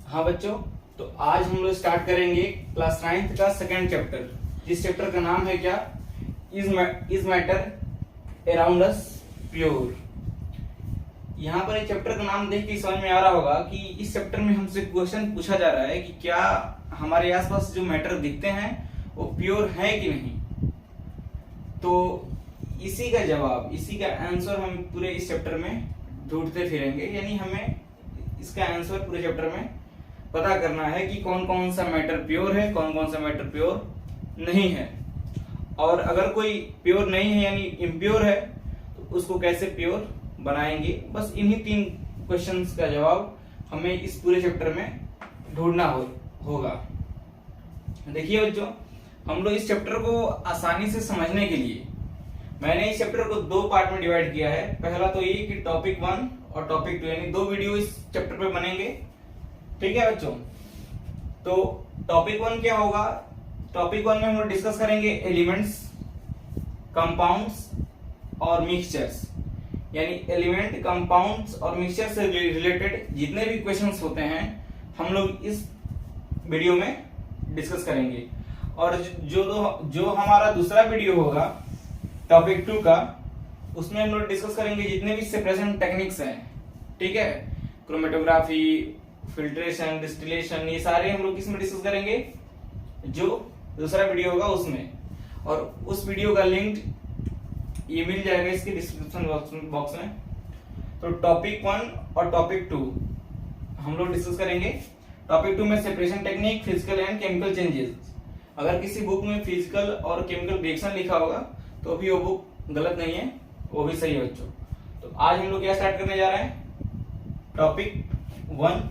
हाँ बच्चों, तो आज हम लोग स्टार्ट करेंगे क्लास 9th का सेकंड चैप्टर, जिस चैप्टर का नाम है क्या, is matter around us pure. यहाँ पर इस चैप्टर का नाम देख के समझ में आ रहा होगा कि इस चैप्टर में हमसे क्वेश्चन पूछा जा रहा है कि क्या हमारे आसपास जो मैटर दिखते हैं वो प्योर है कि नहीं। तो इसी का जवाब, इसी का आंसर हम पूरे इस चैप्टर में ढूंढते फिरेंगे, यानी हमें इसका आंसर पूरे चैप्टर में पता करना है कि कौन कौन सा मैटर प्योर है, कौन कौन सा मैटर प्योर नहीं है, और अगर कोई प्योर नहीं है यानी इम्प्योर है तो उसको कैसे प्योर बनाएंगे। बस इन्हीं 3 क्वेश्चंस का जवाब हमें इस पूरे चैप्टर में ढूंढना होगा। देखिए बच्चों, हम लोग इस चैप्टर को आसानी से समझने के लिए मैंने इस चैप्टर को 2 पार्ट में डिवाइड किया है। पहला तो ये कि टॉपिक 1 और टॉपिक 2, यानी 2 वीडियो इस चैप्टर पे बनेंगे। ठीक है बच्चों, तो टॉपिक 1 क्या होगा? टॉपिक 1 में हम लोग डिस्कस करेंगे एलिमेंट्स, कंपाउंड्स और मिक्सचर्स, यानी एलिमेंट, कंपाउंड्स और मिक्सचर से रिलेटेड जितने भी क्वेश्चंस होते हैं हम लोग इस वीडियो में डिस्कस करेंगे। और जो हमारा दूसरा वीडियो होगा टॉपिक 2 का, उसमें हम लोग डिस्कस करेंगे जितने भी सेपरेशन टेक्निक्स हैं। ठीक है, क्रोमेटोग्राफी, फिल्ट्रेशन, डिस्टिलेशन, ये सारे हम लोग किसमें डिस्कस करेंगे, जो दूसरा वीडियो होगा उसमें। और उस वीडियो का लिंक ये मिल जाएगा इसके डिस्क्रिप्शन बॉक्स में। तो टॉपिक 1 और टॉपिक 2 हम लोग डिस्कस करेंगे। टॉपिक 2 में separation technique, physical and chemical changes. अगर किसी बुक में फिजिकल और केमिकल रिएक्शन लिखा होगा तो भी वो बुक गलत नहीं है, वो भी सही है बच्चों। तो आज हम लोग क्या स्टार्ट करने जा रहे हैं, टॉपिक 1,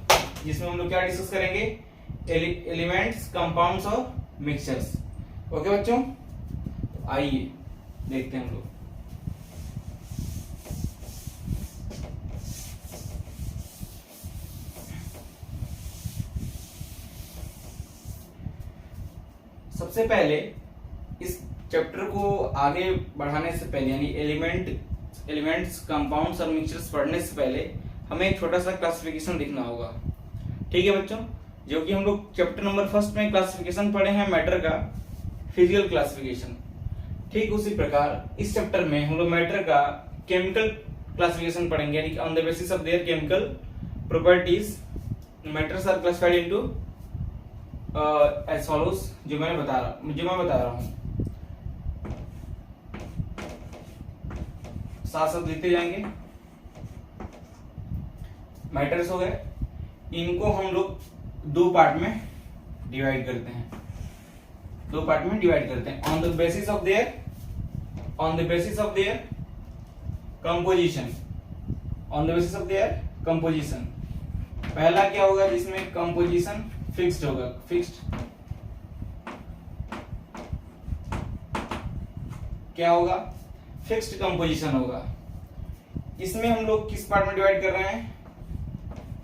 जिसमें हम लोग क्या डिस्कस करेंगे, एलिमेंट्स, कंपाउंड्स और मिक्सचर्स। ओके बच्चों, तो आइए देखते हैं हम लोग। सबसे पहले इस चैप्टर को आगे बढ़ाने से पहले, यानी एलिमेंट्स, कंपाउंड्स और मिक्सचर्स पढ़ने से पहले हमें एक छोटा सा क्लासिफिकेशन देखना होगा। ठीक है बच्चों, जो कि हम लोग चैप्टर नंबर 1 में क्लासिफिकेशन पढ़े हैं मैटर का, फिजिकल क्लासिफिकेशन। ठीक उसी प्रकार इस चैप्टर में हम लोग मैटर का केमिकल क्लासिफिकेशन पढ़ेंगे, यानी on the basis of their chemical properties matters are classified into as follows, जो मैं बता रहा हूं। साथ साथ लिखते जाएंगे। मैटर्स हो गए, इनको हम लोग 2 पार्ट में डिवाइड करते हैं। 2 पार्ट में डिवाइड करते हैं on the basis of their composition. On the basis of their composition पहला क्या होगा, जिसमें कंपोजिशन फिक्स्ड होगा। फिक्स्ड क्या होगा, फिक्स्ड कंपोजिशन होगा। इसमें हम लोग किस पार्ट में डिवाइड कर रहे हैं,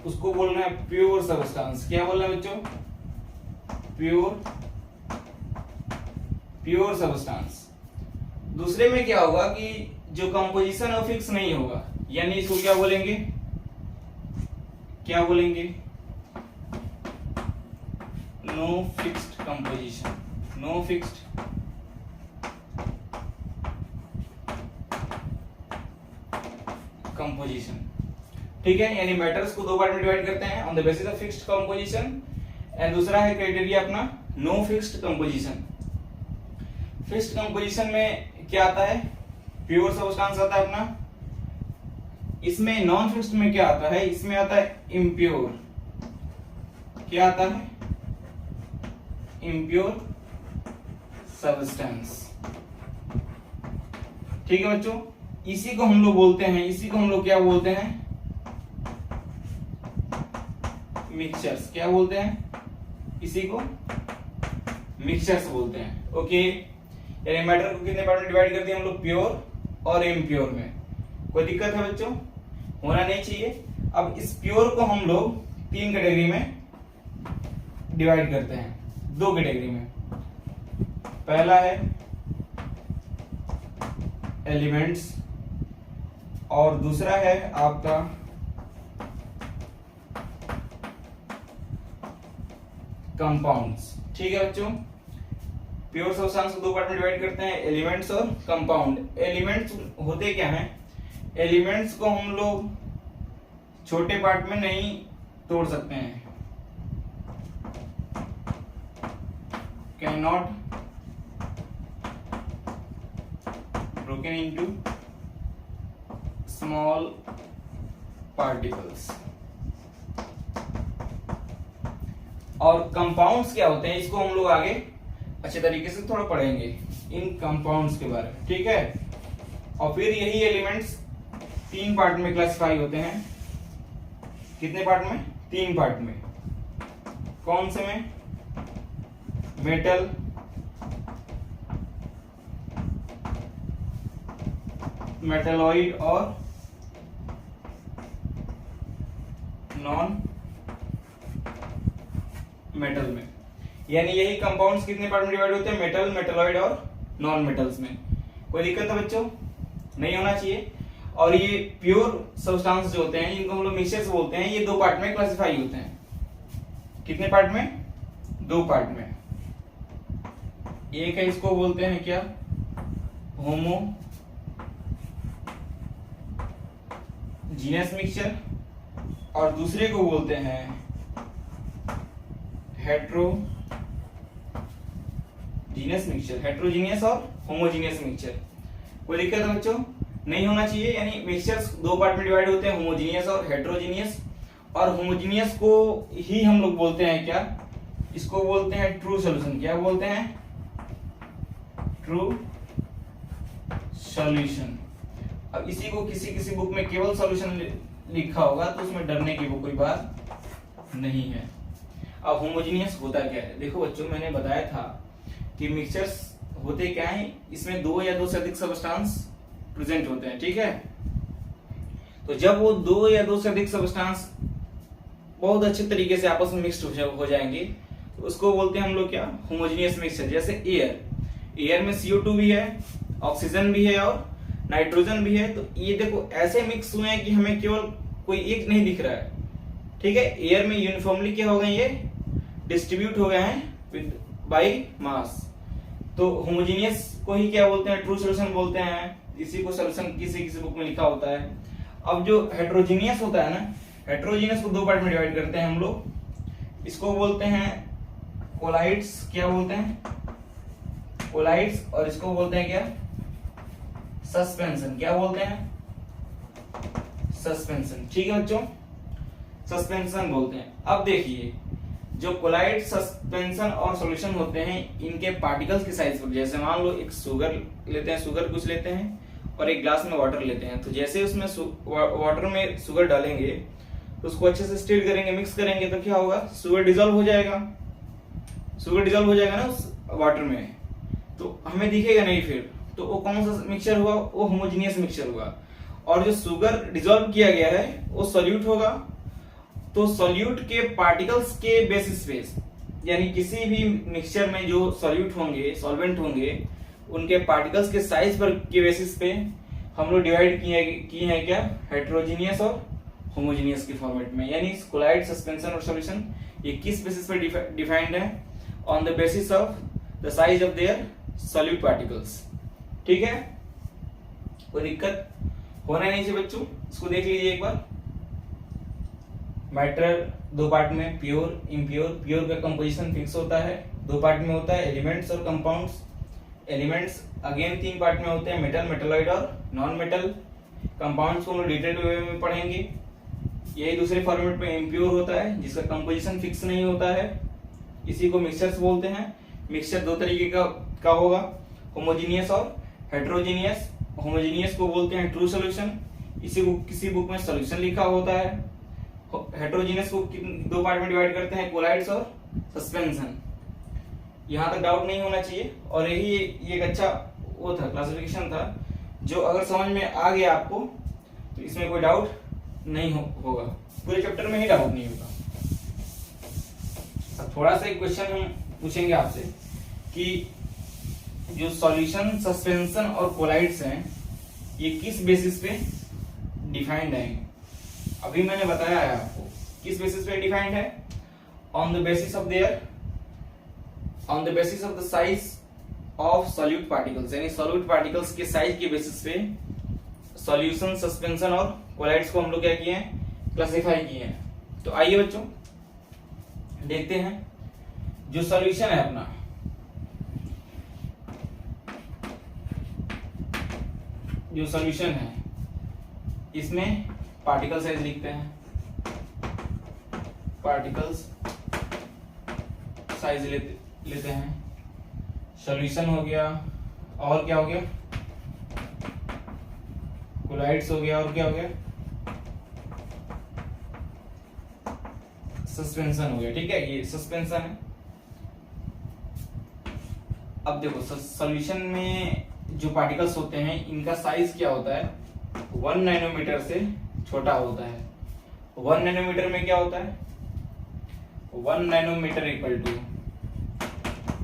उसको बोल रहे हैं प्योर सबस्टेंस। क्या बोल रहे हैं बच्चों, प्योर सबस्टेंस। दूसरे में क्या होगा कि जो कंपोजिशन है फिक्स नहीं होगा, यानी इसको क्या बोलेंगे, no fixed composition. No fixed composition. ठीक है, यानी मैटर्स को 2 पार्ट में डिवाइड करते हैं, on the basis of fixed composition, and दूसरा है क्राइटेरिया अपना no fixed composition. Fixed composition में क्या आता है, प्योर सब्सटेंस आता है अपना। इसमें नॉन फिक्स्ड में क्या आता है, इसमें आता है इम्प्योर। क्या आता है, इम्प्योर सब्सटेंस। ठीक है बच्चों, इसी को हम लोग क्या बोलते हैं, मिक्सचर्स। क्या बोलते हैं, इसी को मिक्सचर्स बोलते हैं। ओके, यानी मैटर को कितने पार्ट में डिवाइड कर दिया हम लोग, प्योर और इम्प्योर में। कोई दिक्कत है बच्चों, होना नहीं चाहिए। अब इस प्योर को हम लोग 3 कैटेगरी में डिवाइड करते हैं, 2 कैटेगरी में। पहला है एलिमेंट्स और दूसरा है आपका कंपाउंड्स। ठीक है बच्चों, प्योर सब्सटेंस को दो पार्ट में डिवाइड करते हैं, एलिमेंट्स और कंपाउंड। एलिमेंट्स होते क्या हैं? एलिमेंट्स को हम लोग छोटे पार्ट में नहीं तोड़ सकते हैं, can not broken into small particles. और कंपाउंड्स क्या होते हैं, इसको हम लोग आगे अच्छे तरीके से थोड़ा पढ़ेंगे इन कंपाउंड्स के बारे में। ठीक है, और फिर यही एलिमेंट्स तीन पार्ट में क्लासिफाई होते हैं। कितने पार्ट में? तीन पार्ट में। कौन से में? मेटल, मेटलॉइड और नॉन मेटल में। यानी यही कंपाउंड्स कितने पार्ट में डिवाइड होते हैं? मेटल, मेटलॉइड और नॉन मेटल्स में। कोई दिक्कत है बच्चों? नहीं होना चाहिए। और ये प्योर सब्सटेंस जो होते हैं, इनको हम लोग मिक्सचर्स बोलते हैं, ये दो पार्ट में क्लासिफाई होते हैं। कितने पार्ट में? दो पार्ट में। एक है, इसको बोलते हैं क्या? होमोजीनियस मिक्सचर, और दूसरे को बोलते हैं हेट्रोजीनियस मिक्सचर। हेट्रोजीनियस और होमोजीनियस मिक्सचर। कोई दिक्कत है बच्चों? नहीं होना चाहिए। यानी मिक्सचर्स दो पार्ट में डिवाइड होते हैं, होमोजीनियस और हेट्रोजीनियस। और होमोजीनियस को ही हम लोग बोलते हैं क्या? इसको बोलते हैं ट्रू सॉल्यूशन। क्या बोलते हैं? True solution. अब इसी को किसी किसी बुक में केवल सॉल्यूशन लिखा होगा, तो उसमें डरने की वो कोई बात नहीं है। अब होमोजीनियस होता क्या है? देखो बच्चों, मैंने बताया था कि मिक्सचर्स होते क्या है, इसमें दो या दो से अधिक सब्सटेंस प्रेजेंट होते हैं। ठीक है, तो जब वो दो या दो से अधिक सब्सटेंस बहुत अच्छे तरीके से आपस में मिक्स्ड हो जाएंगे, तो उसको बोलते हैं हम लोग क्या? Homogeneous mixture. जैसे एयर में CO2 भी है, ऑक्सीजन भी है और नाइट्रोजन भी है। तो ये देखो ऐसे मिक्स हुए हैं कि हमें केवल कोई एक नहीं दिख रहा है। ठीक है, एयर में यूनिफॉर्मली क्या हो गए? ये डिस्ट्रीब्यूट हो गए हैं विद बाय मास। तो होमोजीनियस को ही क्या बोलते हैं? ट्रू सॉल्यूशन बोलते हैं। इसी को सॉल्यूशन किसी किसी बुक में लिखा होता है। अब जो हेट्रोजीनियस होता है ना, हेट्रोजीनियस को दो पार्ट में डिवाइड करते हैं हम लोग। इसको बोलते हैं कोलाइड्स। क्या बोलते हैं? कोलाइड्स। और इसको बोलते हैं क्या? सस्पेंशन। क्या बोलते हैं? सस्पेंशन। ठीक है बच्चों, सस्पेंशन बोलते हैं। अब देखिए, जो कोलाइड, सस्पेंशन और सॉल्यूशन होते हैं, इनके पार्टिकल्स की साइज पर, जैसे मान लो एक शुगर लेते हैं, शुगर कुछ लेते हैं और एक ग्लास में वाटर लेते हैं। तो जैसे उसमें वाटर में शुगर डालेंगे, तो उसको अच्छे से स्टिर करेंगे, मिक्स करेंगे, तो क्या होगा? शुगर डिजोल्व हो जाएगा। शुगर डिजोल्व हो जाएगा ना उस वाटर में, तो हमें दिखेगा नहीं फिर। तो वो कौन सा मिक्सचर हुआ? वो होमोजीनियस मिक्सचर हुआ। और जो शुगर डिजोल्व किया गया है वो सॉल्यूट होगा। तो सॉल्यूट के पार्टिकल्स के बेसिस पे, यानी किसी भी मिक्सचर में जो सॉल्यूट होंगे, सॉल्वेंट होंगे, उनके पार्टिकल्स के साइज पर के बेसिस पे हम लोग डिवाइड किए हैं क्या? हेट्रोजीनियस और होमोजीनियस के फॉर्मेट में। यानी कोलाइड, सस्पेंशन और सॉल्यूशन ये किस बेसिस पे डिफाइंड है? On the basis of the size of their solute particles. ठीक है, कोई दिक्कत होना नहीं चाहिए बच्चों। इसको देख लीजिए एक बार। मैटर दो पार्ट में, प्योर, इम्प्योर। प्योर का कंपोजिशन फिक्स होता है, दो पार्ट में होता है, एलिमेंट्स और कंपाउंड्स। एलिमेंट्स अगेन तीन पार्ट में होते हैं, मेटल, मेटलॉइड और नॉन मेटल। कंपाउंड्स को हम लोग डिटेल वे में पढ़ेंगे। यही दूसरे फॉर्मेट में इम्प्योर होता है, जिसका कंपोजिशन फिक्स नहीं होता है। इसी को मिक्सचर्स बोलते हैं। मिक्सचर दो तरीके का होगा, होमोजीनियस और हेट्रोजीनियस। होमोजीनियस को बोलते हैं ट्रू सॉल्यूशन। इसी को किसी बुक में सॉल्यूशन लिखा होता है। हेट्रोजीनियस को दो पार्ट में डिवाइड करते हैं, कोलाइड्स और सस्पेंशन। यहां तक डाउट नहीं होना चाहिए। और यही एक अच्छा वो था, क्लासिफिकेशन था, जो अगर समझ में आ गया आपको तो इसमें कोई डाउट नहीं होगा। पूरे चैप्टर में ही डाउट नहीं होगा। अब थोड़ा सा एक क्वेश्चन हम पूछेंगे आपसे कि जो सॉल्यूशन, सस्पेंशन और कोलाइड्स हैं, ये किस बेसिस पे डिफाइंड है? अभी मैंने बताया है आपको किस बेसिस पे डिफाइंड है। On the basis of there on the basis of the size of solute particles, यानी सॉल्यूट पार्टिकल्स के साइज के बेसिस पे सॉल्यूशन, सस्पेंशन और कोलाइड्स को हम लोग क्या किए हैं, क्लासिफाई किए हैं। तो आइए बच्चों देखते हैं जो सॉल्यूशन है अपना, जो सॉल्यूशन है इसमें पार्टिकल साइज लिखते हैं, पार्टिकल्स साइज लेते हैं, सॉल्यूशन हो गया, और क्या हो गया, कोलाइड्स हो गया, और क्या हो गया, सस्पेंशन हो गया। ठीक है, ये सस्पेंशन है। अब देखो सॉल्यूशन में जो पार्टिकल्स होते हैं इनका साइज क्या होता है, 1 नैनोमीटर से छोटा होता है। 1 नैनोमीटर में क्या होता है, 1 nanometre equal to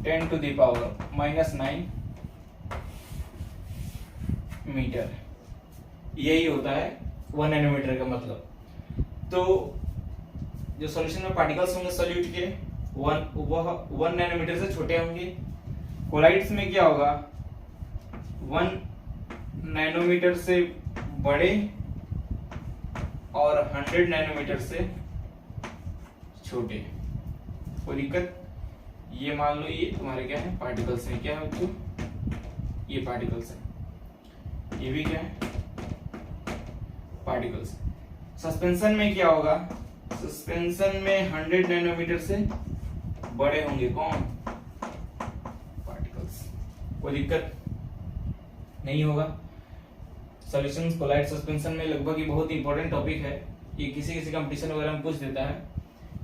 10 to the power -9 metre, यही होता है 1 नैनोमीटर का मतलब। तो जो सॉल्यूशन में पार्टिकल्स होंगे सॉल्यूट के वह 1 नैनोमीटर से छोटे होंगे। कोलाइड्स में क्या होगा, 1 नैनोमीटर से बड़े और 100 नैनोमीटर से छोटे। कोई दिक्कत, ये मान लो ये तुम्हारे क्या है, पार्टिकल्स हैं। क्या है बच्चों, ये पार्टिकल्स है, ये भी क्या है, पार्टिकल्स। सस्पेंशन में क्या होगा, सस्पेंशन में 100 नैनोमीटर से बड़े होंगे कौन, पार्टिकल्स। कोई दिक्कत नहीं होगा। सॉल्यूशंस, कोलाइड, सस्पेंशन में लगभग ये बहुत इंपॉर्टेंट टॉपिक है। ये किसी किसी कंपटीशन वगैरह में पूछ देता है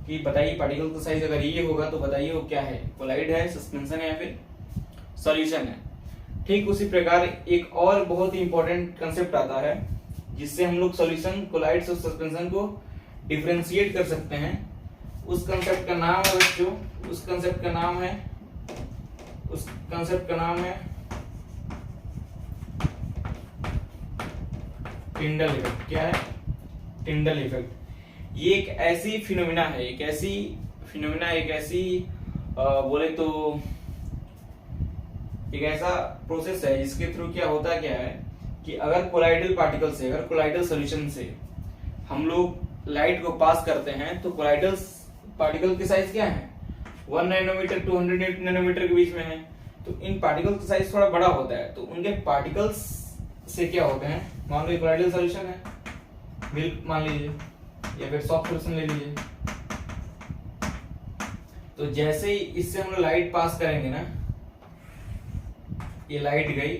कि बताइए पार्टिकल का साइज अगर ये होगा तो बताइए वो क्या है, कोलाइड है, सस्पेंशन है या फिर सॉल्यूशन है। ठीक उसी प्रकार एक और बहुत ही इंपॉर्टेंट कंसेप्ट आता है जिससे हम लोग सॉल्यूशन, कोलाइड्स और सस्पेंशन को डिफरेंशिएट कर सकते हैं। उस कंसेप्ट का नाम है बच्चों, उस कंसेप्ट का नाम है टिंडल इफेक्ट। क्या है, टिंडल इफेक्ट। ये एक ऐसी फिनोमिना है, एक ऐसी बोले तो एक ऐसा प्रोसेस है जिसके थ्रू क्या होता क्या है कि अगर कोलाइडल पार्टिकल से, अगर कोलाइडल सॉल्यूशन से हम लोग लाइट को पास करते हैं तो कोलाइडल पार्टिकल के साइज क्या है, 1 नैनोमीटर टू 100 नैनोमीटर के बीच में है। तो इन पार्टिकल का साइज थोड़ा बड़ा होता है। तो उनके पार्टिकल्स से क्या होते हैं, मान लो कोलाइडल सॉल्यूशन है, मिल्क मान लीजिए या फिर सॉफ्ट सॉल्यूशन ले लीजिए। तो जैसे ही इससे हम लोग लाइट पास करेंगे ना, ये लाइट गई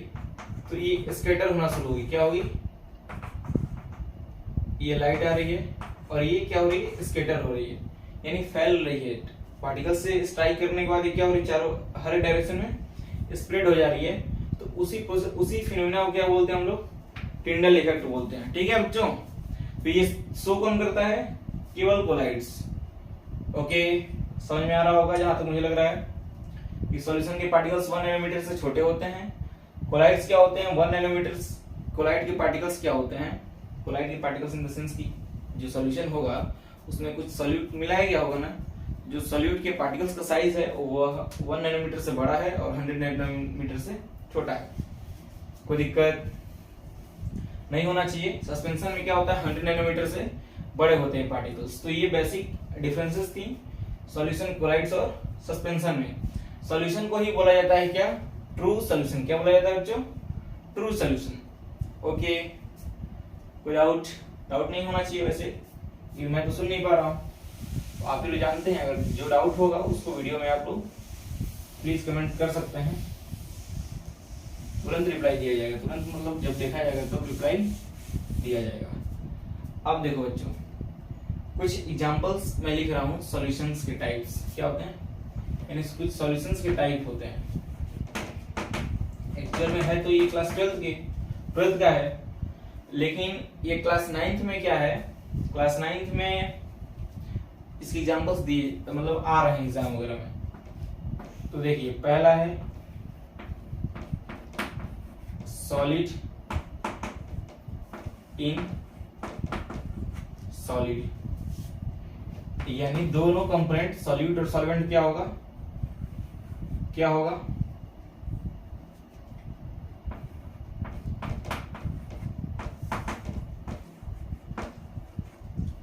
तो ये स्कैटर होना शुरू होगी। क्या होगी, ये लाइट आ रही है और ये क्या हो रही है, स्कैटर हो रही है, यानी फैल रही है। पार्टिकल से स्ट्राइक करने के बाद ये क्या हो रही है, चारों हर डायरेक्शन में स्प्रेड हो जा रही है। तो उसी फिनोमेना को क्या बोलते हैं हम लोग, टिंडल इफेक्ट बोलते हैं। ठीक है बच्चों, तो ये शो कौन करता है, केवल कोलाइड्स। ओके, समझ में आ रहा होगा जहां तक मुझे लग रहा है कि सॉल्यूशन के पार्टिकल्स 1 नैनोमीटर से छोटे होते हैं। कोलाइड्स क्या होते हैं, 1 नैनोमीटर। कोलाइड के पार्टिकल्स क्या होते हैं, कोलाइड के पार्टिकल्स इन द सेंस की जो सॉल्यूशन होगा उसमें कुछ सॉल्यूट मिलाया गया होगा ना, जो सॉल्यूट के पार्टिकल्स का साइज है वह 1 नैनोमीटर से बड़ा है और 100 नैनोमीटर से छोटा है। कोई दिक्कत नहीं होना चाहिए। सस्पेंशन में क्या होता है, 100 नैनोमीटर से बड़े होते हैं पार्टिकल्स। तो ये बेसिक डिफरेंसेस थी सॉल्यूशन, कोलाइड्स और सस्पेंशन में। सॉल्यूशन को ही बोला जाता है क्या, ट्रू सॉल्यूशन। क्या बोला जाता है बच्चों, ट्रू सॉल्यूशन। ओके, कोई डाउट नहीं होना चाहिए। वैसे ये मैं तो सुन नहीं पा रहा हूँ, तो आप लोग जानते हैं। अगर जो डाउट होगा उसको वीडियो में आप लोग प्लीज कमेंट कर सकते हैं, तुरंत रिप्लाई दिया जाएगा। तुरंत मतलब जब देखा जाएगा तब तो रिप्लाई दिया जाएगा। अब देखो बच्चों, कुछ एग्जांपल्स मैं लिख रहा हूँ सॉल्यूशंस के टाइप्स। क्या होते हैं, यानी कुछ सॉल्यूशंस के टाइप होते हैं। एक्चुअल में है तो ये क्लास 12 का है, लेकिन ये क्लास 9th में क्या है, क्लास 9th में इसकी एग्जांपल्स दिए, तो मतलब आ रहे हैं एग्जाम वगैरह में। तो देखिए पहला है सॉलिड इन सॉलिड, यानी दोनों कंपोनेंट सॉल्यूट और सॉल्वेंट क्या होगा, क्या होगा?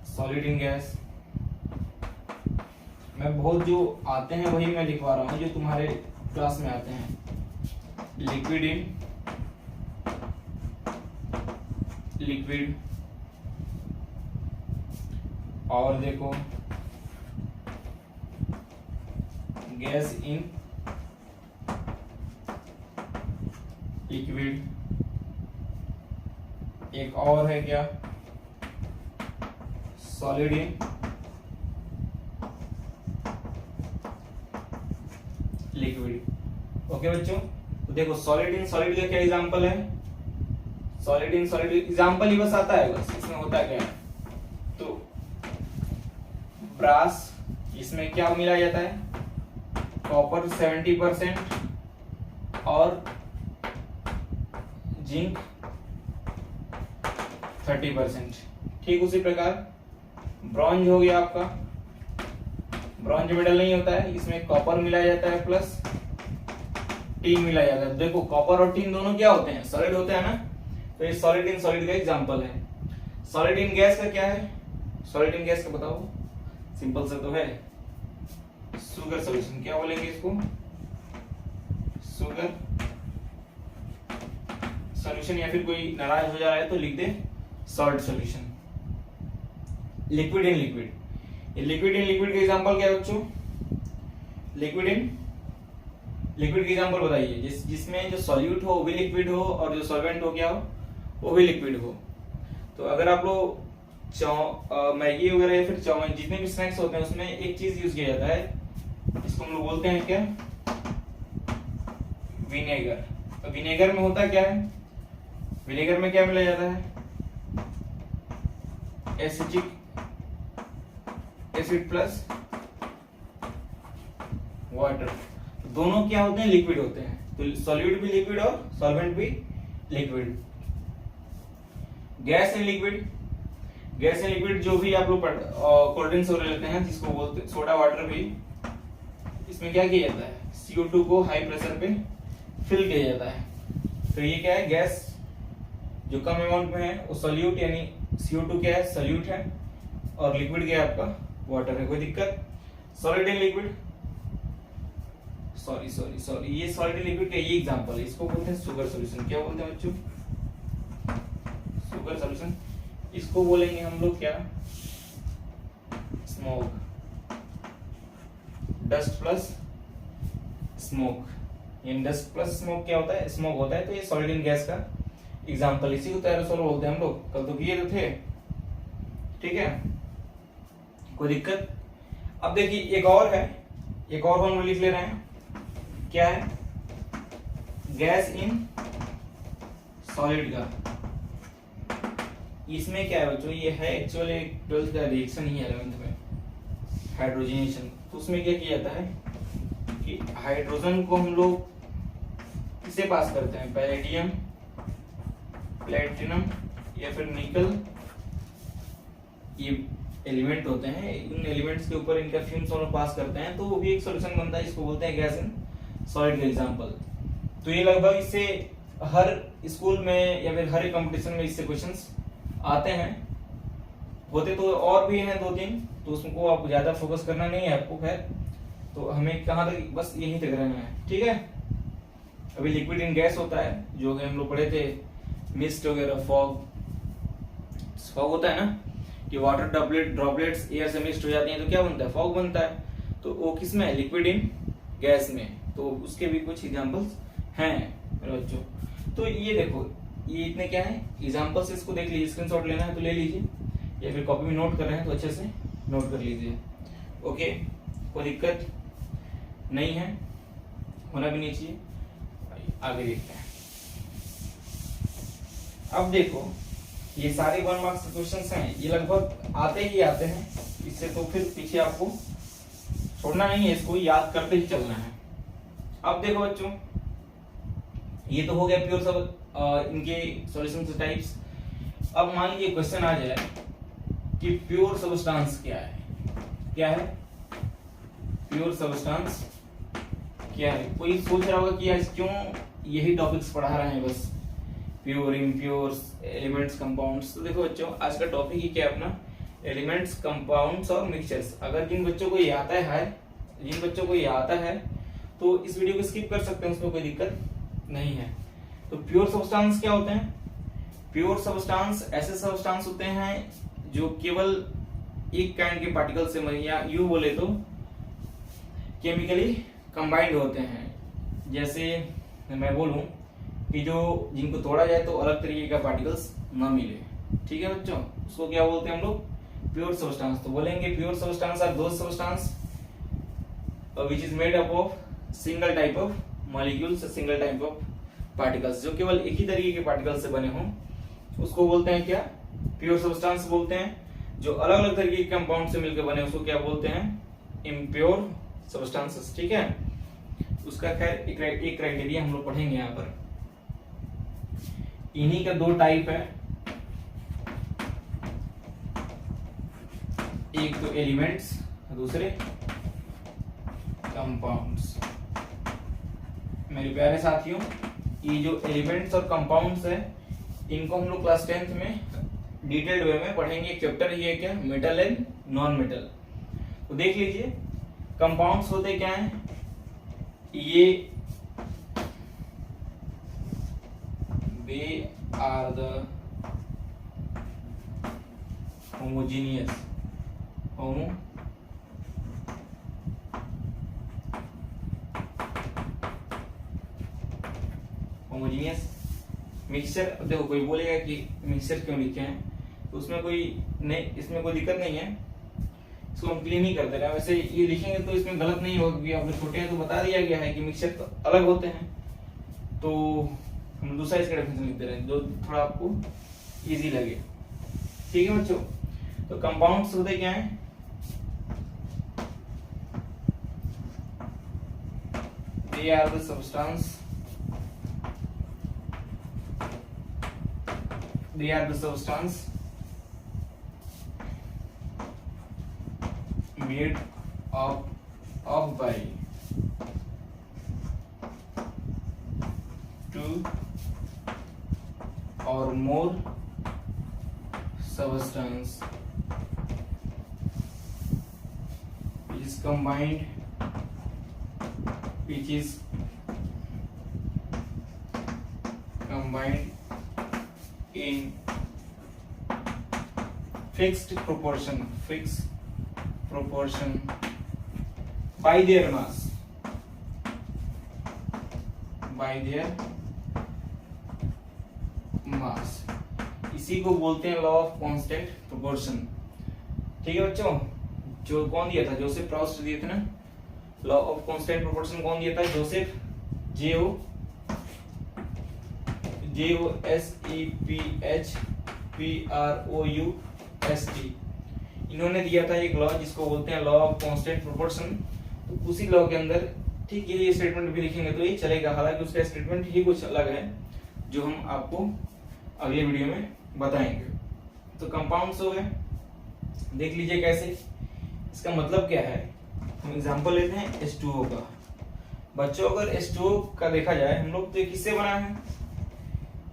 Solid in gas. मैं बहुत जो आते हैं वही मैं लिखवा रहा हूँ जो तुम्हारे क्लास में आते हैं। लिक्विड इन लिक्विड, और देखो गैस इन लिक्विड, एक और है क्या? Solid in liquid. ओके बच्चों, तो देखो सॉलिड इन सॉलिड का क्या एग्जांपल है? सॉलिड इन सॉलिड एग्जांपल ही बस आता है, बस इसमें होता क्या है? तो ब्रास, इसमें क्या मिलाया जाता है? कॉपर 70% और जिंक 30%। ठीक उसी प्रकार ब्रॉन्ज हो गया आपका, ब्रॉन्ज मेटल नहीं होता है, इसमें कॉपर मिलाया जाता है प्लस टीन मिलाया जाता है। देखो कॉपर और टीन दोनों क्या होते हैं? सॉलिड होते हैं ना, तो ये सॉलिड इन सॉलिड का एग्जांपल है। सॉलिड इन गैस का क्या है? सॉलिड इन गैस का बताओ, सिंपल सा तो है, शुगर सॉल्यूशन। क्या बोलेंगे इसको? शुगर सॉल्यूशन, या फिर कोई नाराज हो जा रहा है तो लिख दे salt solution. Liquid in liquid, ये लिक्विड इन लिक्विड का एग्जांपल क्या है बच्चों? लिक्विड इन लिक्विड का एग्जांपल बताइए जिसमें जो सॉल्यूट हो वो भी लिक्विड हो और जो सॉल्वेंट हो क्या हो वो भी लिक्विड हो। तो अगर आप लोग मैगी वगैरह या फिर चाउमीन जितने भी स्नैक्स होते हैं उसमें एक चीज यूज किया जाता है, इसको हम लोग बोलते हैं क्या? विनेगर। तो विनेगर में होता क्या है? विनेगर में क्या मिलाया जाता है? Acetic acid plus water. दोनों क्या होते हैं? लिक्विड होते हैं। तो सॉल्यूट भी लिक्विड और सॉल्वेंट भी liquid. Gas in liquid, gas in liquid जो भी आप लोग कोल्ड ड्रिंक्स वगैरह लेते हैं जिसको बोलते हैं सोडा वाटर भी, इसमें क्या किया जाता है? CO2 को हाई प्रेशर पे फिल किया जाता है। तो ये क्या है? गैस जो कम अमाउंट में है वो सॉल्यूट, यानी CO2 क्या है? सॉल्यूट है, और लिक्विड क्या है आपका? वाटर है। कोई दिक्कत? सॉलिड इन लिक्विड, सॉरी ये सॉलिड इन लिक्विड का ये एग्जांपल है, इसको बोलते हैं शुगर सॉल्यूशन। क्या बोलते हैं बच्चों? Sugar solution. इसको बोलेंगे हम लोग क्या? Smoke, dust plus smoke. ये डस्ट प्लस स्मोक क्या होता है? स्मोक होता है। तो ये सॉलिड इन गैस का एग्जांपल, इसी को तो एरोसोल बोलते हैं हम लोग, कल तो किए तो थे। ठीक है, कोई दिक्कत? अब देखिए एक और है, एक और हम लिख ले रहे हैं। क्या है? गैस इन सॉलिड का। इसमें क्या है बच्चों? ये है एक्चुअली 12th का रिएक्शन ही है 11th में, हाइड्रोजनेशन। तो उसमें क्या किया जाता है कि हाइड्रोजन को हम लोग किसे पास करते हैं? पैलेडियम, प्लेटिनम या फिर निकल, ये एलिमेंट होते हैं, इन एलिमेंट्स के ऊपर इनका फ्यूम्स हम लोग पास करते हैं, तो वो भी एक सॉल्यूशन बनता है, इसको बोलते हैं गैस इन सॉलिड का एग्जांपल। तो ये लगभग इससे हर स्कूल में या फिर हर एक कंपटीशन में इससे क्वेश्चंस आते हैं। होते तो और भी हैं 2-3, तो उसको आप ज्यादा फोकस करना नहीं है आपको। खैर, तो हमें कहाँ तक, बस यहीं तक रहना है। ठीक है, अभी लिक्विड इन गैस होता है जो हम लोग पढ़े थे, मिस्ट वगैरह, फॉग होता है ना कि वाटर ड्रॉपलेट्स एयर से मिक्स हो जाती हैं तो क्या बनता है? फॉग बनता है। तो वो किस में है? लिक्विड इन गैस में। तो उसके भी कुछ एग्जांपल्स हैं मेरे बच्चों। तो ये देखो, ये इतने क्या है एग्जांपल्स, इसको देख लीजिए, स्क्रीनशॉट लेना है तो ले लीजिए, या फिर कॉपी में नोट कर रहे हैं तो अच्छे से नोट कर लीजिए। ओके, कोई दिक्कत नहीं है, होना भी नहीं चाहिए। आगे देखते हैं। अब देखो ये सारे 1 मार्क्स के क्वेश्चंस हैं, ये लगभग आते ही आते हैं, इससे तो फिर पीछे आपको छोड़ना नहीं है, इसको याद करते ही चलना है। अब देखो बच्चों, ये तो हो गया प्योर सब इनके सॉल्यूशन टाइप्स। अब मान लीजिए क्वेश्चन आ जाए कि प्योर सबस्टांस क्या है? क्या है प्योर सबस्टांस? क्या है। कोई सोच रहा होगा कि आज क्यों यही टॉपिक्स पढ़ा रहे हैं बस, प्योर, इम्प्योर्स, एलिमेंट्स, कंपाउंड्स। तो देखो बच्चों, आज का टॉपिक ही क्या है अपना, एलिमेंट्स, कंपाउंड्स और मिक्सचर्स। अगर जिन बच्चों को ये आता है, जिन बच्चों को ये आता है तो इस वीडियो को स्किप कर सकते हैं, उसमें कोई दिक्कत नहीं है। तो प्योर सब्सटेंस क्या होते हैं? प्योर सब्सटेंस ऐसे सब्सटेंस होते हैं जो केवल एक काइंड के पार्टिकल से, या यूं बोले तो केमिकली कंबाइंड होते हैं। जैसे मैं बोलूं कि जो जिनको तोड़ा जाए तो अलग तरीके का पार्टिकल्स ना मिले, ठीक है बच्चों, उसको क्या बोलते हैं हम लोग? Pure substance. तो बोलेंगे pure substance are those substance which is made up of single type of molecules, single type of particles, जो केवल एक ही तरीके के पार्टिकल से बने हों, उसको बोलते हैं क्या? प्योर सब्सटेंस बोलते हैं। जो अलग अलग तरीके के कंपाउंड से मिलकर बने उसको क्या बोलते हैं? इम्प्योर सब्सटेंसेस, ठीक है। उसका खैर एक क्राइटेरिया हम लोग पढ़ेंगे यहाँ पर। इन्हीं का दो टाइप है, एक तो एलिमेंट्स, दूसरे कंपाउंड्स। मेरे प्यारे साथियों, ये जो एलिमेंट्स और कंपाउंड्स है, इनको हम लोग क्लास 10th में डिटेल्ड वे में पढ़ेंगे। एक चैप्टर ही है क्या, मेटल एंड नॉन मेटल। तो देख लीजिए, कंपाउंड्स होते क्या हैं? ये they are the homogeneous homogeneous mixture. अब देखो, कोई बोलेगा कि मिक्सचर क्यों लिखे हैं, तो उसमें कोई नहीं, इसमें कोई दिक्कत नहीं है, इसको हम क्लीन ही कर दे रहे हैं। वैसे ये लिखेंगे तो इसमें गलत नहीं होगा, क्योंकि आप लोग छोटे हैं तो बता दिया गया है कि मिक्सचर तो अलग होते हैं, तो हम दूसरा इसका डेफिनेशन लिख दे रहे हैं जो थोड़ा आपको इजी लगे, ठीक है बच्चों। तो कंपाउंड्स होते क्या हैं? They are the substance made up by two or more substance which is combined in fixed proportion by their mass, इसी को बोलते हैं लॉ ऑफ कांस्टेंट प्रोपोर्शन, ठीक है बच्चों। जो कौन दिया था? जोसेफ प्रॉस्ट दिए थे ना। लॉ ऑफ कांस्टेंट प्रोपोर्शन कौन दिया था? Joseph, JOSEPHPROUST। इन्होंने दिया था एक लॉ जिसको बोलते हैं लॉ ऑफ कांस्टेंट प्रोपोर्शन। तो उसी लॉ के अंदर ठीक ये स्टेटमेंट भी लिखेंगे तो ये चलेगा, हालांकि उसका स्टेटमेंट ही कुछ अलग है जो हम आपको अगले वीडियो में बताएंगे। तो कंपाउंड्स हो गए, देख लीजिए कैसे, इसका मतलब क्या है। हम एग्जांपल लेते हैं H2O का। बच्चों अगर H2O का देखा जाए हम लोग, तो ये किससे बना है?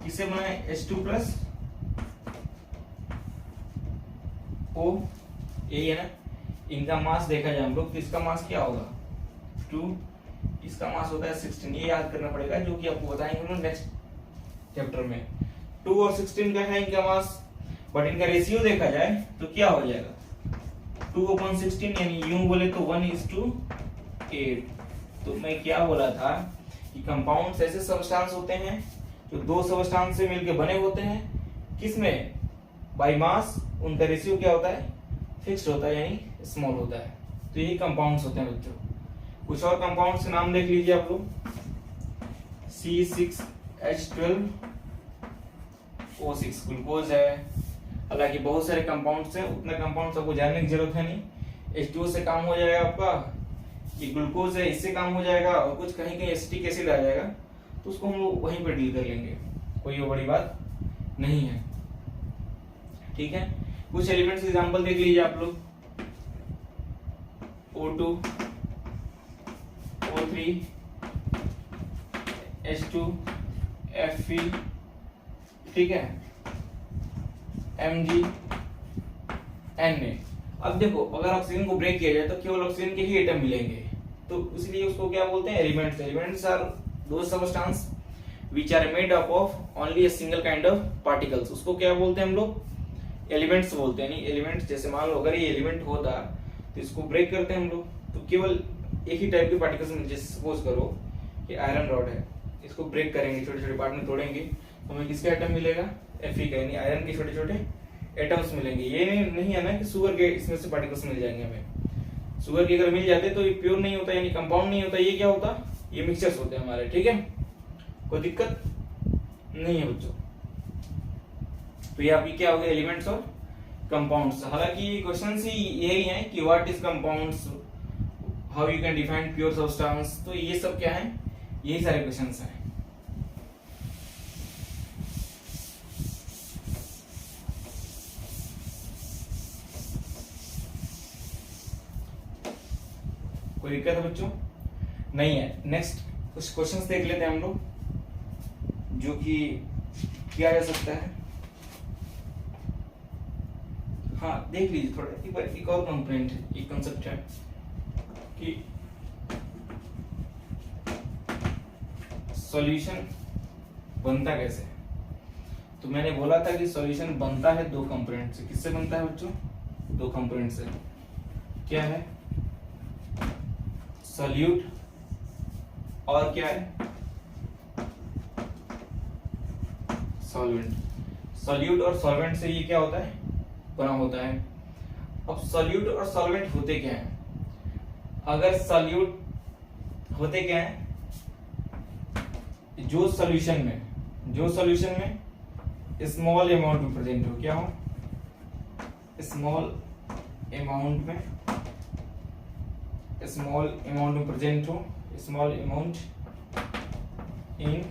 किससे बना है? H2+O, यही है ना। इनका मास देखा जाए हम लोग तो इसका मास क्या होगा? 2, इसका मास होता है 16। ये याद करना पड़ेगा, जो कि आपको बताएंगे हम लोग नेक्स्ट चैप्टर में। 2 और 16 का है इनका मास, बट इनका रेशियो देखा जाए तो क्या हो जाएगा? 2/16, यानी यूं बोले तो 1:8। तो मैं क्या बोला था कि कंपाउंड्स ऐसे सब्सटेंस होते हैं जो दो सब्सटेंस से मिलकर बने होते हैं, किसमें? By mass. उनका रेशियो क्या होता है? फिक्स्ड होता है, यानी स्मॉल होता है। तो यही कंपाउंड्स होते हैं बच्चों। कुछ और कंपाउंड्स के नाम देख लीजिए आप लोग। C6H12O6 ग्लूकोज है। हालांकि बहुत सारे कंपाउंड्स हैं, उतने कंपाउंड्स आपको जानने की जरूरत है नहीं। H2O से काम हो जाएगा आपका, ये ग्लूकोज है इससे काम हो जाएगा, और कुछ कहीं कहीं एसिटिक एसिड आ जाएगा, तो उसको हम लोग वहीं पर डील कर लेंगे, कोई वो बड़ी बात नहीं है, ठीक है। कुछ एलिमेंट्स एग्जांपल देख लीजिए आप लोग। O2, O3, H2Fe, ठीक है, MgNA। अब देखो अगर ऑक्सीजन को ब्रेक किया जाए तो केवल ऑक्सीजन के ही एटम मिलेंगे, तो इसलिए उसको क्या बोलते हैं, elements. Elements are those substance which are made up of only a single kind of particles। उसको क्या बोलते हैं हम लोग, एलिमेंट्स बोलते हैं। नहीं एलिमेंट्स, जैसे मान लो अगर ये एलिमेंट होता तो इसको ब्रेक करते हैं हम लोग, तो केवल एक ही टाइप के पार्टिकल्स में, जैसे सपोज करो कि आयरन रॉड है, इसको ब्रेक करेंगे, छोटे छोटे पार्ट में तोड़ेंगे, तो हमें किसका एटम मिलेगा, Fe का, यानी आयरन के छोटे छोटे एटम्स मिलेंगे। ये नहीं है ना कि शुगर के इसमें से पार्टिकल्स मिल जाएंगे हमें। शुगर के अगर मिल जाते तो ये प्योर नहीं होता, यानी कंपाउंड नहीं होता, ये क्या होता, ये मिक्सचर्स होते हैं हमारे, ठीक है, कोई दिक्कत नहीं है बच्चों। तो ये आपकी क्या हो गया, एलिमेंट्स और कंपाउंड्स। हालांकि क्वेश्चंस ही यही हैं कि what is compounds, how you can define pure substance, तो ये सब क्या है, यही सारे क्वेश्चंस हैं। कोई दिक्कत है बच्चों, नहीं है। नेक्स्ट कुछ क्वेश्चंस देख लेते हैं हम लोग, जो कि किया जा सकता है। हाँ देख लीजिए थोड़ा, एक और कंपोनेंट है, एक कंसेप्ट है कि सॉल्यूशन बनता कैसे। तो मैंने बोला था कि सॉल्यूशन बनता है दो कंपोनेंट से। किससे बनता है बच्चों, दो कंपोनेंट से। क्या है, सॉल्यूट और क्या है, सॉल्वेंट। सॉल्यूट और सॉल्वेंट से ये क्या होता है, बना होता है। अब सॉल्यूट और सॉल्वेंट होते क्या हैं, अगर सॉल्यूट होते क्या हैं, जो सॉल्यूशन में स्मॉल अमाउंट में प्रेजेंट हो, क्या हो, स्मॉल अमाउंट में प्रेजेंट हो, स्मॉल अमाउंट इन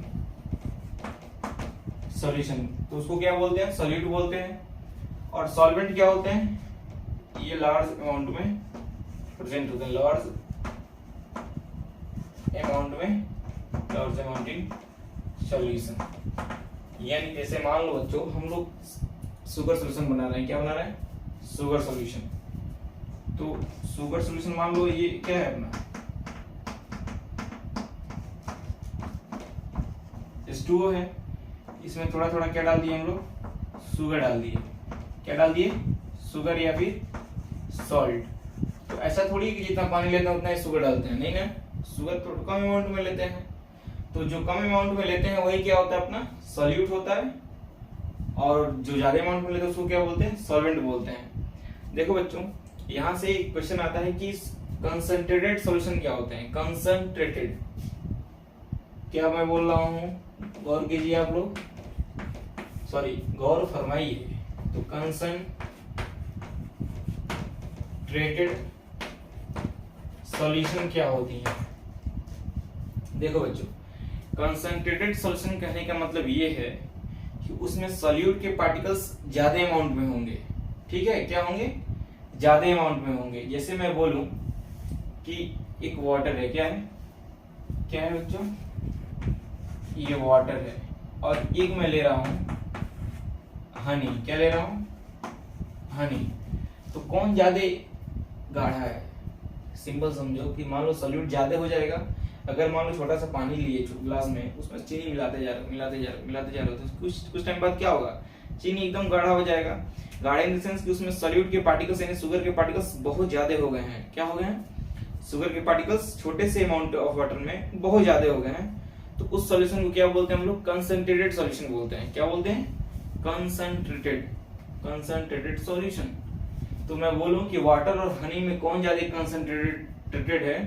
सॉल्यूशन, तो उसको क्या बोलते हैं, सॉल्यूट बोलते हैं। और सॉल्वेंट क्या होते हैं, ये लार्ज अमाउंट में प्रेजेंट होते हैं, लार्ज अमाउंट इन सॉल्यूशन। यानी जैसे मान लो बच्चों, हम लोग शुगर सॉल्यूशन बना रहे हैं, क्या बना रहे हैं, शुगर सॉल्यूशन। तो शुगर सॉल्यूशन मान लो ये क्या है अपना, H2O है, इसमें थोड़ा थोड़ा क्या डाल दिए हम लोग, शुगर डाल दिए। क्या डाल दिए, शुगर या फिर सॉल्ट। तो ऐसा थोड़ी कि जितना पानी लेते हैं उतना ही शुगर डालते हैं, नहीं ना, शुगर तो कम अमाउंट में लेते हैं। तो जो कम अमाउंट में लेते हैं वही क्या होता है, अपना सॉल्यूट होता है। और जो ज्यादा अमाउंट में लेते हैं उसको क्या बोलते हैं, सॉल्वेंट बोलते हैं। देखो बच्चों, यहाँ से एक क्वेश्चन आता है कि कंसंट्रेटेड सॉल्यूशन क्या होते हैं, कंसंट्रेटेड, क्या मैं बोल रहा हूँ, गौर कीजिए आप लोग, सॉरी गौर फरमाइए। तो कंसंट्रेटेड सॉल्यूशन क्या होती है। देखो बच्चों, कंसंट्रेटेड सॉल्यूशन कहने का मतलब ये है कि उसमें सॉल्यूट के पार्टिकल्स ज्यादा अमाउंट में होंगे, ठीक है, क्या होंगे, ज्यादा अमाउंट में होंगे। जैसे मैं बोलूं कि एक वाटर है, क्या है, क्या है बच्चों, ये वाटर है, और एक मैं ले रहा हूं हनी, क्या ले रहा हूं, हनी। तो कौन ज्यादा गाढ़ा है, सिंपल समझो कि मान लो सॉल्यूट ज्यादा हो जाएगा। अगर मान लो छोटा सा पानी लिए ग्लास में, उसमें चीनी मिलाते जा रहे हो, तो कुछ टाइम बाद क्या होगा, चीनी एकदम गाढ़ा हो जाएगा। गाढ़ा इन द सेंस कि उसमें सॉल्यूट के पार्टिकल्स यानी शुगर के पार्टिकल्स बहुत ज्यादा हो गए हैं। क्या हो गए हैं, शुगर के पार्टिकल्स छोटे से अमाउंट ऑफ वाटर में बहुत ज्यादा हो गए हैं। तो उस सॉल्यूशन को क्या बोलते हैं हम लोग, कंसंट्रेटेड सॉल्यूशन बोलते हैं। क्या बोलते हैं, कंसंट्रेटेड सॉल्यूशन। तो मैं बोलूं कि वाटर और हनी में कौन ज्यादा कंसंट्रेटेड है,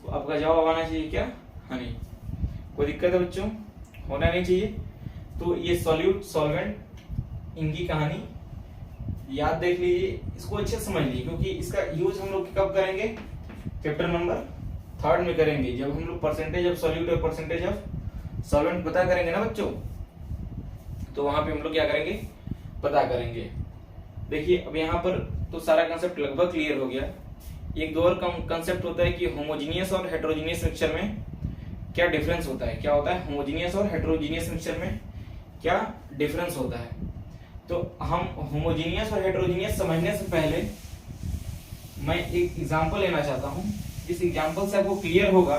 तो आपका जवाब आना चाहिए क्या, हनी। कोई दिक्कत है बच्चों, होना नहीं चाहिए। तो ये सॉल्यूट सॉल्वेंट, इनकी कहानी याद देख लीजिए, इसको अच्छे से समझ लीजिए, क्योंकि इसका यूज हम लोग कब करेंगे, चैप्टर नंबर 3 में करेंगे, जब हम लोग परसेंटेज ऑफ सॉल्यूट और परसेंटेज ऑफ सॉल्वेंट पता करेंगे ना बच्चों। तो वहां पे हम लोग क्या करेंगे, पता करेंगे। देखिए अब यहाँ पर तो सारा कंसेप्ट लगभग क्लियर हो गया। एक दो और कंसेप्ट होता है कि होमोजीनियस और हेटेरोजीनियस मिक्सचर में क्या डिफरेंस होता है, क्या होता है होमोजीनियस और हेटेरोजीनियस मिक्सचर में क्या डिफरेंस होता है। तो हम होमोजीनियस और हेटेरोजीनियस समझने से पहले मैं एक एग्जांपल लेना चाहता हूं। इस एग्जांपल से आपको क्लियर होगा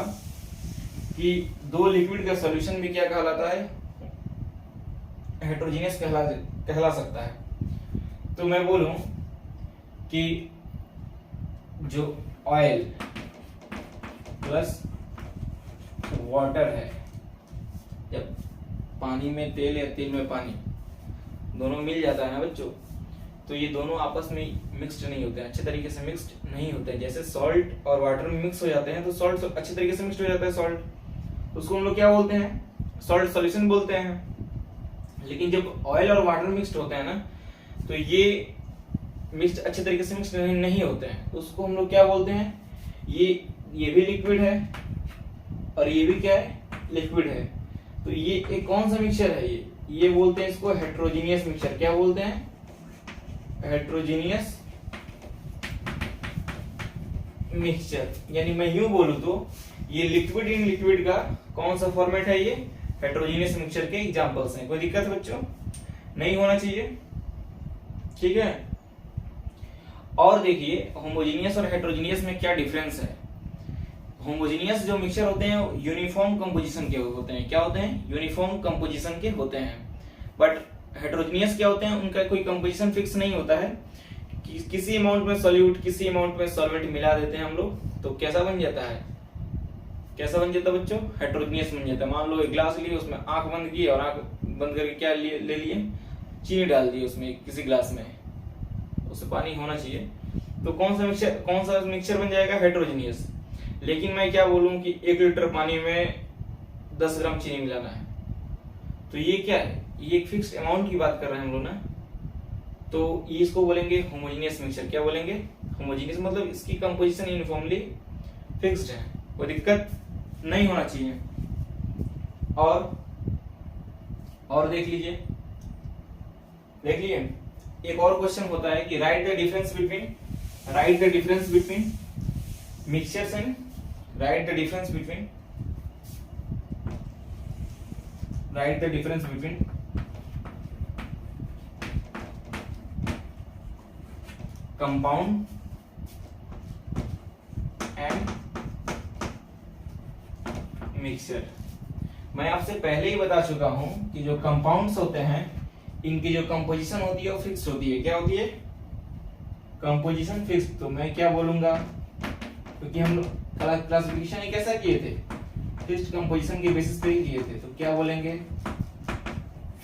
कि दो लिक्विड का सॉल्यूशन भी क्या कहलाता है, हेटेरोजीनियस कहला सकता है। तो मैं बोलूं कि जो ऑयल प्लस वाटर है, जब पानी में तेल या तेल में पानी दोनों मिल जाता है ना बच्चों, तो ये दोनों आपस में मिक्स्ड नहीं होते हैं, अच्छे तरीके से मिक्स्ड नहीं होते हैं। जैसे सॉल्ट और वाटर में मिक्स हो जाते हैं तो सॉल्ट अच्छे तरीके से मिक्स्ड हो जाता है सॉल्ट, उसको हम लोग क्या बोलते हैं, सॉल्ट सॉल्यूशन बोलते हैं। लेकिन जब ऑयल और वाटर मिक्स्ड होते हैं ना, तो ये मिक्स्ड अच्छे तरीके से मिक्स्ड नहीं होते हैं, तो उसको हम लोग क्या बोलते हैं, ये भी लिक्विड है और ये भी क्या है, लिक्विड है। तो ये एक कौन सा मिक्सचर है, ये बोलते हैं इसको हेटेरोजीनियस मिक्सचर। क्या बोलते हैं, हेटेरोजीनियस मिक्सचर। यानी मैं यूं बोलूं तो ये लिक्विड इन लिक्विड का कौन सा फॉर्मेट है, ये हेटेरोजीनियस मिक्सचर के एग्जांपल्स हैं। कोई दिक्कत है बच्चों, नहीं होना चाहिए, ठीक है। और देखिए होमोजीनियस और हेटेरोजीनियस में क्या डिफरेंस है। होमोजीनियस जो मिक्सचर होते हैं यूनिफॉर्म कंपोजिशन के होते हैं, क्या होते हैं, यूनिफॉर्म कंपोजिशन के होते हैं। बट हेटेरोजीनियस क्या होते हैं, उनका कोई कंपोजिशन फिक्स नहीं होता है, किसी अमाउंट में सॉल्यूट किसी अमाउंट में सॉल्वेंट मिला देते हैं हम लोग, तो कैसा बन जाता है, कैसा बन जाता है बच्चों, हेटेरोजीनियस बन जाता है। मान लो एक ग्लास लिए, उसमें आंख बंद की और आंख बंद करके क्या ले लिए, चीनी डाल दी उसमें किसी ग्लास में, उससे पानी होना चाहिए, तो कौन सा मिक्सचर बन जाएगा, हेटेरोजीनियस। लेकिन मैं क्या बोलूं कि 1 लीटर पानी में 10 ग्राम चीनी मिलाना है, तो ये क्या है, ये एक फिक्स्ड अमाउंट की बात कर रहे हैं हम लोग ना, तो ये इसको बोलेंगे होमोजीनियस मिक्सचर। क्या बोलेंगे, होमोजीनियस, मतलब इसकी कंपोजिशन यूनिफॉर्मली फिक्स्ड है, कोई दिक्कत नहीं होना चाहिए। और देख लीजिए एक और क्वेश्चन होता है कि right the difference between mixtures and write the difference between compound and mixture। मैं आपसे पहले ही बता चुका हूं कि जो कंपाउंड्स होते हैं इनकी जो कंपोजिशन होती है वो फिक्स होती है। क्या होती है, कंपोजिशन फिक्स। तो मैं क्या बोलूंगा, क्योंकि हम लोग क्लासिफिकेशन ही कैसा किए थे, फिक्स्ड कंपोजिशन के बेसिस पे ही किए थे, तो क्या बोलेंगे,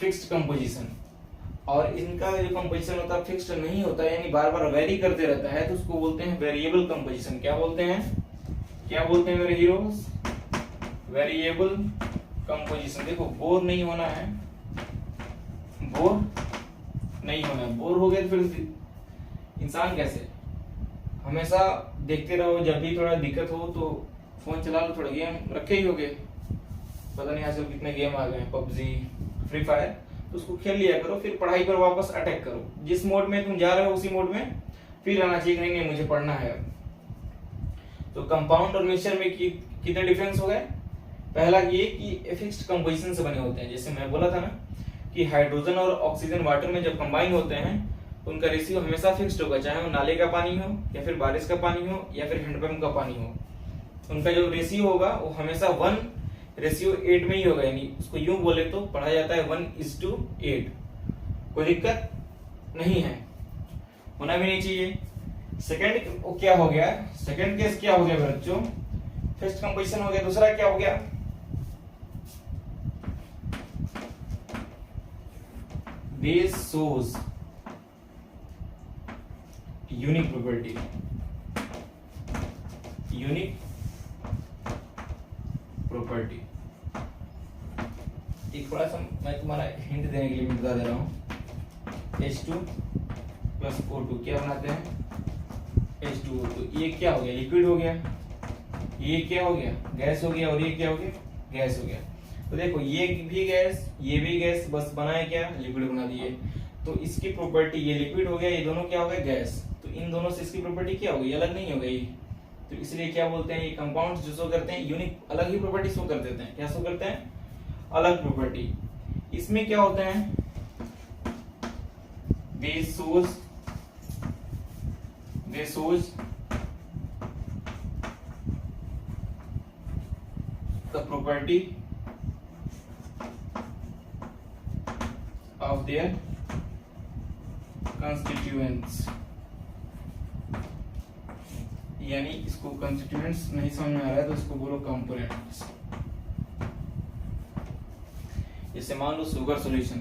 फिक्स्ड कंपोजिशन। और इनका जो कंपोजिशन होता है फिक्स्ड नहीं होता है, यानी बार बार वेरी करते रहता है, तो उसको बोलते हैं वेरिएबल कंपोजिशन। क्या बोलते हैं मेरे हीरोज, वेरिएबल कंपोजिशन। देखो बोर नहीं होना है, बोर हो गया तो फिर इंसान कैसे, हमेशा देखते रहो, जब भी थोड़ा दिक्कत हो तो फोन चला लो, थोड़ा गेम रखे ही होगे, पता नहीं आजकल कितने गेम आ गए, पबजी, फ्री फायर, तो उसको खेल लिया करो, फिर पढ़ाई पर वापस अटैक करो। जिस मोड में तुम जा रहे हो उसी मोड में फिर आना चाहिए, नहीं मुझे पढ़ना है। तो कंपाउंड और मिक्सचर में कितने डिफरेंस हो गए। पहला ये कि फिक्स्ड कंपोजिशन से बने होते हैं, जैसे मैं बोला था ना कि हाइड्रोजन और ऑक्सीजन वाटर में जब कंबाइन होते हैं तो उनका रेशियो हमेशा फिक्स्ड होगा, चाहे वो नाले का पानी हो या फिर बारिश का पानी हो या फिर हैंडपंप का पानी हो, उनका जो रेशियो होगा वो हमेशा 1:8 में ही होगा। यानी उसको यूं बोले तो पढ़ा जाता है 1:8। कोई दिक्कत नहीं है, होना भी नहीं चाहिए। सेकंड क्या हो गया, सेकंड केस क्या हो गया बच्चों, फिक्स्ड कंपोजिशन हो गया। दूसरा क्या हो गया, this shows unique property, एक थोड़ा सा मैं तुम्हारा हिंट देने के लिए बता दे रहा हूँ। H2 + O2 क्या बनाते हैं, H2O। तो ये क्या हो गया, लिक्विड हो गया, ये क्या हो गया, गैस हो गया, और ये क्या हो गया, गैस हो गया। तो देखो ये भी गैस ये भी गैस, बस बनाए क्या, लिक्विड बना दिए। तो इसकी प्रॉपर्टी, ये लिक्विड हो गया, ये दोनों क्या हो गए, गैस। तो इन दोनों से इसकी प्रॉपर्टी क्या हो गई, अलग नहीं हो गई। तो इसलिए क्या बोलते हैं, ये कंपाउंड्स जो शो करते हैं यूनिक, अलग ही प्रॉपर्टी शो कर देते हैं। क्या शो करते हैं, अलग प्रॉपर्टी। इसमें क्या होता है, दे shows the property of their constituents, यानी इसको कंस्टिट्यूएंट्स नहीं समझ में आ रहा है तो इसको बोलो कंपोनेंट्स। जैसे मान लो शुगर सॉल्यूशन,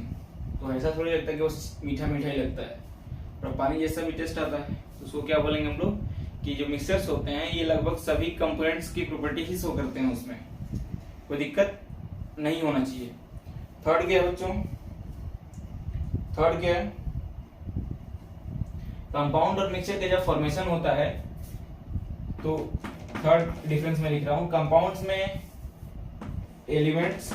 तो ऐसा थोड़ी लगता है कि वो मीठा मीठा ही लगता है, और पानी जैसा भी टेस्ट आता है। तो उसको क्या बोलेंगे हम लोग कि जो मिक्सचर्स होते हैं ये लगभग सभी कंपोनेंट्स की प्रॉपर्टी ही शो करते हैं, उसमें कोई दिक्कत नहीं होना चाहिए। थर्ड क्या है बच्चों, थर्ड क्या है, कंपाउंड और मिक्सचर का जब फॉर्मेशन होता है, तो थर्ड डिफरेंस में लिख रहा हूं, कंपाउंड्स में elements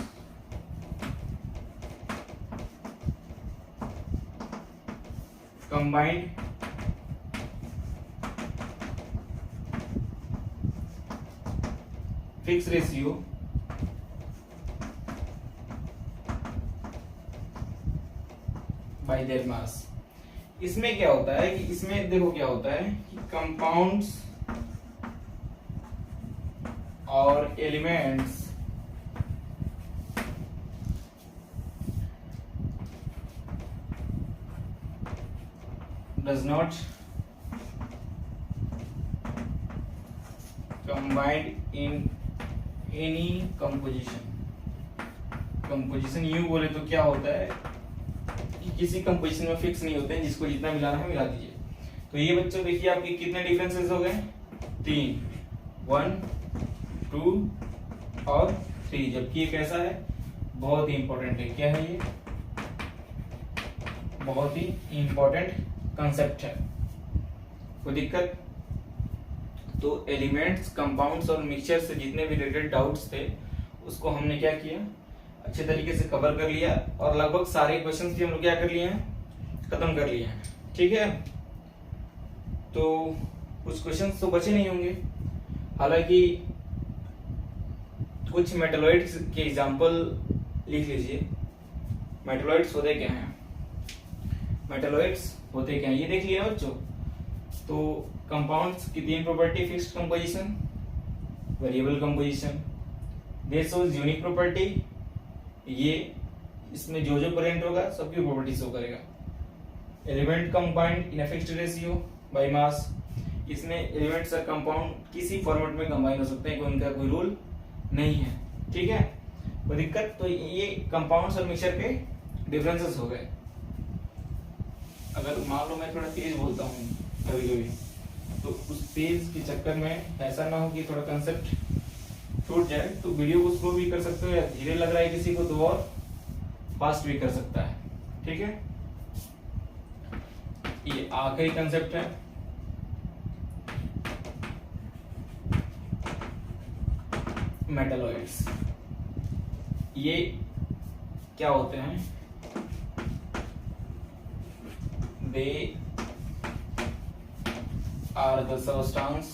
combined fixed ratio by their mass। इसमें क्या होता है कि इसमें देखो क्या होता है कि कंपाउंड्स और elements does not combined in any composition। Composition यूं बोले तो क्या होता है कि किसी कंपोजिशन में फिक्स नहीं होते हैं, जिसको जितना मिलाना है मिला दीजिए। तो ये बच्चों देखिए आपके कितने डिफरेंसेस हो गए, 3, 1, 2 और 3, जबकि ये कैसा है, बहुत ही इंपॉर्टेंट है। क्या है ये, बहुत ही इंपॉर्टेंट कंसेप्ट है, कोई दिक्कत। तो एलिमेंट्स, कंपाउंड्स और मिक्सचर से जितने भी रिलेटेड डाउट्स थे उसको हमने क्या किया, अच्छे तरीके से कवर कर लिया, और लगभग सारे क्वेश्चंस भी हम लोग क्या कर लिए हैं, खत्म कर लिए हैं। ठीक है, तो कुछ क्वेश्चंस तो बचे नहीं होंगे, हालांकि कुछ मेटलॉइड्स के एग्जांपल लिख लीजिए। मेटलॉइड्स होते क्या हैं, मेटलॉइड्स होते क्या हैं ये देख लिया बच्चों। तो कंपाउंड्स की 3 property, fixed composition, variable composition, दे शोज यूनिक प्रॉपर्टी, ये इसमें जो जो प्रेजेंट होगा सबकी प्रॉपर्टी शो करेगा। Element combined in a fixed ratio by mass, इसमें एलिमेंट्स और कंपाउंड किसी फॉर्मेट में कंबाइन हो सकते हैं, कोई उनका कोई रूल नहीं है। ठीक है, कोई दिक्कत। तो ये कंपाउंड्स और मिक्सचर के डिफरेंसेस हो गए। अगर मान लो मैं थोड़ा तेज बोलता हूँ कभी कभी, तो उस तेज के चक्कर में ऐसा ना हो कि थोड़ा कंसेप्ट छूट जाए, तो वीडियो को स्लो भी कर सकते हो, या धीरे लग रहा है किसी को तो और फास्ट भी कर सकता है। ठीक है, ये आखिरी कंसेप्ट है, मेटलॉइड्स। ये क्या होते हैं, they are the substance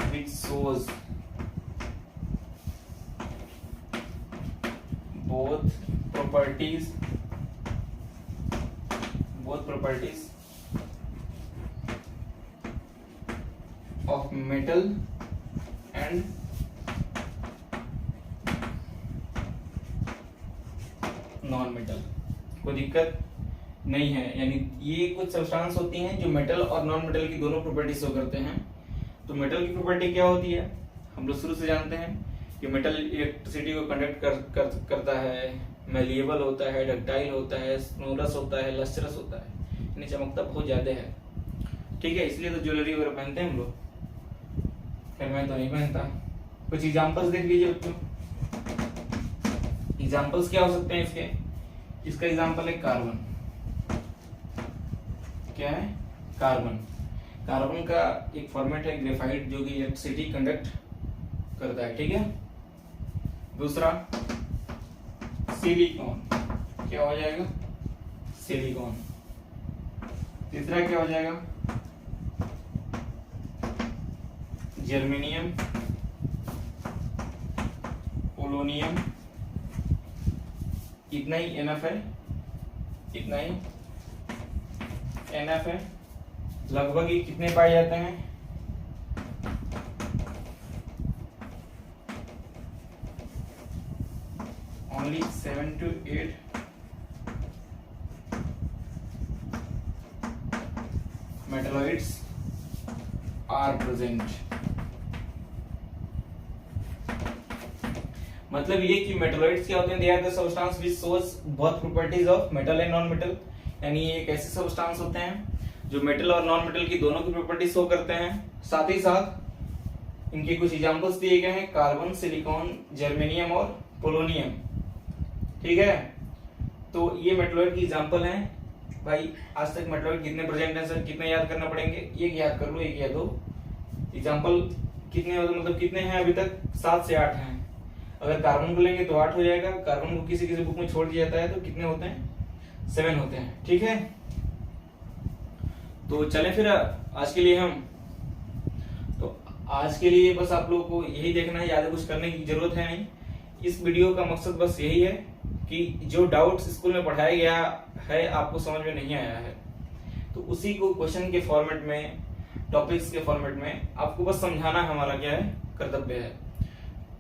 which shows both properties of metal and non metal. कोई दिक्कत नहीं है, यानी ये कुछ सब्सटेंस होती हैं जो मेटल और नॉन मेटल की दोनों प्रॉपर्टी शो करते हैं। तो मेटल की प्रॉपर्टी क्या होती है, हम लोग शुरू से जानते हैं कि मेटल इलेक्ट्रिसिटी को कंडक्ट करता है, मेलिएबल होता है, डक्टाइल होता है, स्नोरस होता है, लस्ट्रस होता है, यानी चमकता बहुत ज्यादा है। ठीक है, इसलिए तो ज्वेलरी वगैरह पहनते हैं हम लोग, खैर मैं तो नहीं पहनता। कुछ एग्जांपल्स देख लीजिए बच्चों। एग्जांपल्स क्या हो सकते हैं इसके, इसका एग्जांपल है कार्बन। क्या है, कार्बन। कार्बन का एक फॉर्मेट है ग्रेफाइट, जो कि इलेक्ट्रिसिटी कंडक्ट करता है। ठीक है, दूसरा सिलिकॉन, क्या हो जाएगा, सिलिकॉन। तीसरा क्या हो जाएगा, जर्मेनियम, पोलोनियम। इतना ही एनएफ है, इतना ही एनएफ है। लगभग ये कितने पाए जाते हैं, only 7 to 8 metalloids are present. मतलब ये कि मेटलॉइड्स क्या होते हैं, they are the substance which shows both properties of metal and non metal. यानी ये एक ऐसे सब्सटेंस होते हैं जो मेटल और नॉन मेटल की दोनों की प्रॉपर्टी शो करते हैं। साथ ही साथ इनके कुछ एग्जांपल्स दिए गए हैं, कार्बन, सिलिकॉन, जर्मेनियम और पोलोनियम। ठीक है, तो ये मेटलॉइड की एग्जांपल हैं। भाई आज तक मेटलॉइड कितने प्रेजेंट हैं सर, कितने याद करना पड़ेंगे, एक याद कर लो, एक या दो। एग्जांपल कितने मतलब कितने हैं अभी तक, 7 से 8 हैं। अगर कार्बन को लेंगे तो 8 हो जाएगा, कार्बन को किसी किसी बुक में छोड़ दिया जाता है तो कितने होते हैं, 7 होते हैं। ठीक है, तो चलें फिर आज के लिए हम, तो आज के लिए बस आप लोगों को यही देखना है, ज्यादा कुछ करने की जरूरत है नहीं। इस वीडियो का मकसद बस यही है कि जो डाउट्स स्कूल में पढ़ाया गया है आपको समझ में नहीं आया है, तो उसी को क्वेश्चन के फॉर्मेट में, टॉपिक्स के फॉर्मेट में आपको बस समझाना हमारा क्या है, कर्तव्य है।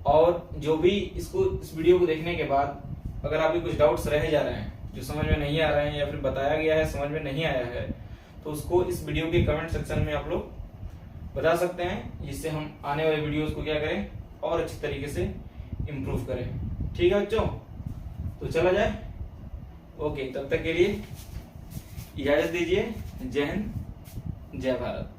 और जो भी इस वीडियो को देखने के बाद अगर आपके कुछ डाउट्स रह जा रहे हैं, जो समझ में नहीं आ रहे हैं या फिर बताया गया है समझ में नहीं आया है, तो उसको इस वीडियो के कमेंट सेक्शन में आप लोग बता सकते हैं, जिससे हम आने वाले वीडियोस को क्या करें और अच्छी तरीके से इम्प्रूव करें। ठीक है बच्चों, तो चला जाए। ओके, तब तक के लिए इजाजत दीजिए। जय हिंद, जय भारत।